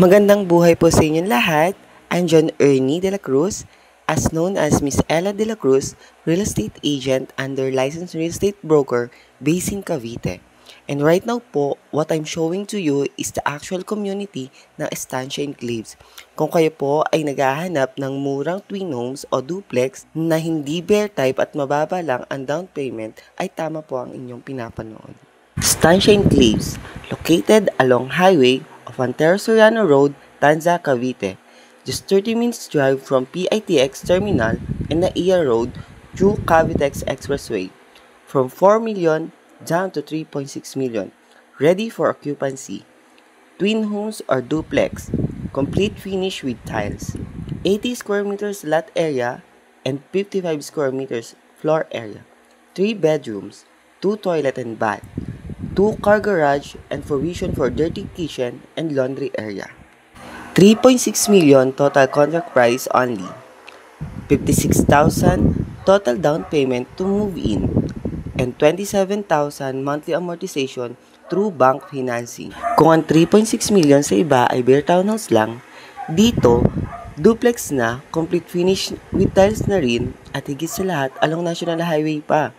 Magandang buhay po sa inyong lahat. I'm John Ernie de la Cruz, as known as Miss Ella de la Cruz, real estate agent under licensed real estate broker based in Cavite. And right now po, what I'm showing to you is the actual community ng Estancia Enclaves. Kung kayo po ay naghahanap ng murang twin homes o duplex na hindi bear type at mababa lang ang down payment, ay tama po ang inyong pinapanood. Estancia Enclaves, located along highway of Antero Soriano Road, Tanza, Cavite. Just 30 minutes drive from PITX Terminal and NAIA Road through Cavitex Expressway. From 4 million down to 3.6 million. Ready for occupancy. Twin homes or duplex. Complete finish with tiles. 80 square meters lot area and 55 square meters floor area. 3 bedrooms, 2 toilet and bath, 2 car garage and provision for dirty kitchen and laundry area. 3.6 million total contract price only. 56,000 total down payment to move in and 27,000 monthly amortization through bank financing. Kung ang 3.6 million sa iba ay bare townhouse lang, dito duplex na, complete finish with tiles na rin at higit sa lahat along National Highway pa.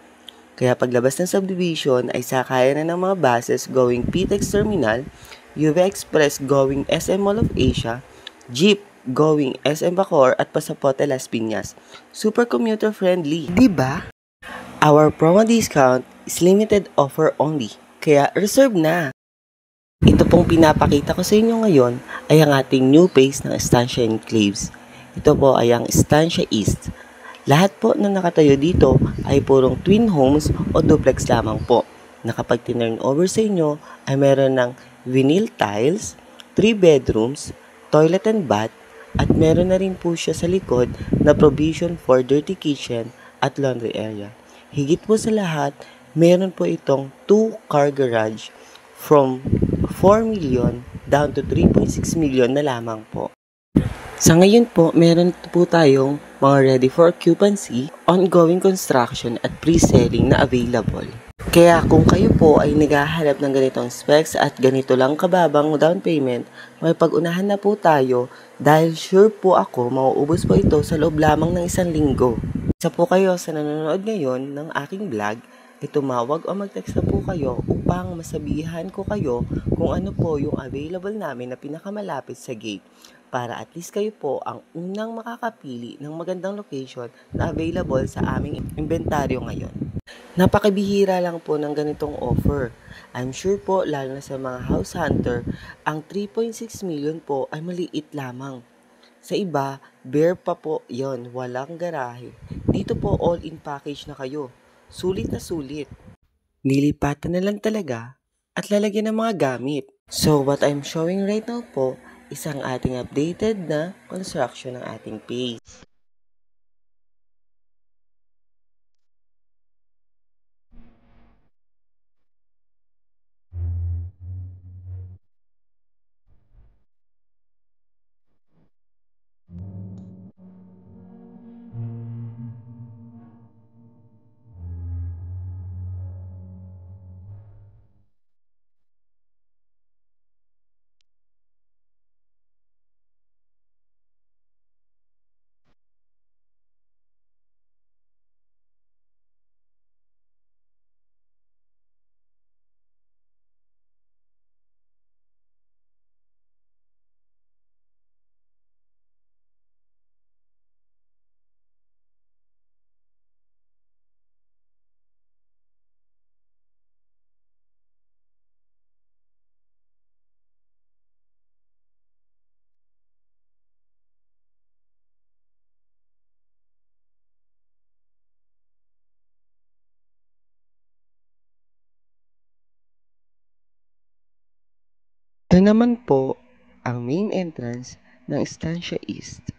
Kaya paglabas ng subdivision ay sakayan na ng mga buses going PTEX Terminal, UV Express going SM Mall of Asia, jeep going SM Bacoor at Pasapote Las Piñas. Super commuter friendly, di ba? Our promo discount is limited offer only, kaya reserve na. Ito pong pinapakita ko sa inyo ngayon ay ang ating new phase ng Estancia Enclaves. Ito po ay ang Estancia East. Lahat po na nakatayo dito ay purong twin homes o duplex lamang po na kapag tinurn over sa inyo ay meron ng vinyl tiles, 3 bedrooms, toilet and bath, at meron na rin po siya sa likod na provision for dirty kitchen at laundry area. Higit po sa lahat, meron po itong 2 car garage from 4 million down to 3.6 million na lamang po. Sa ngayon po, meron po tayong mga ready for occupancy, ongoing construction at pre-selling na available. Kaya kung kayo po ay naghahanap ng ganitong specs at ganito lang kababang down payment, may pag-unahan na po tayo dahil sure po ako mauubos po ito sa loob lamang ng 1 linggo. Isa po kayo sa nanonood ngayon ng aking vlog, ay tumawag o mag-text na po kayo upang masabihan ko kayo kung ano po yung available namin na pinakamalapit sa gate para at least kayo po ang unang makakapili ng magandang location na available sa aming inventaryo ngayon. Napakabihira lang po ng ganitong offer. I'm sure po lalo na sa mga house hunter, ang 3.6 million po ay maliit lamang. Sa iba, bare pa po yon, walang garahe. Dito po all-in package na kayo. Sulit na sulit. Nilipatan na lang talaga at lalagyan ng mga gamit. So what I'm showing right now po is ang ating updated na construction ng ating page. Ito naman po ang main entrance ng Estancia East.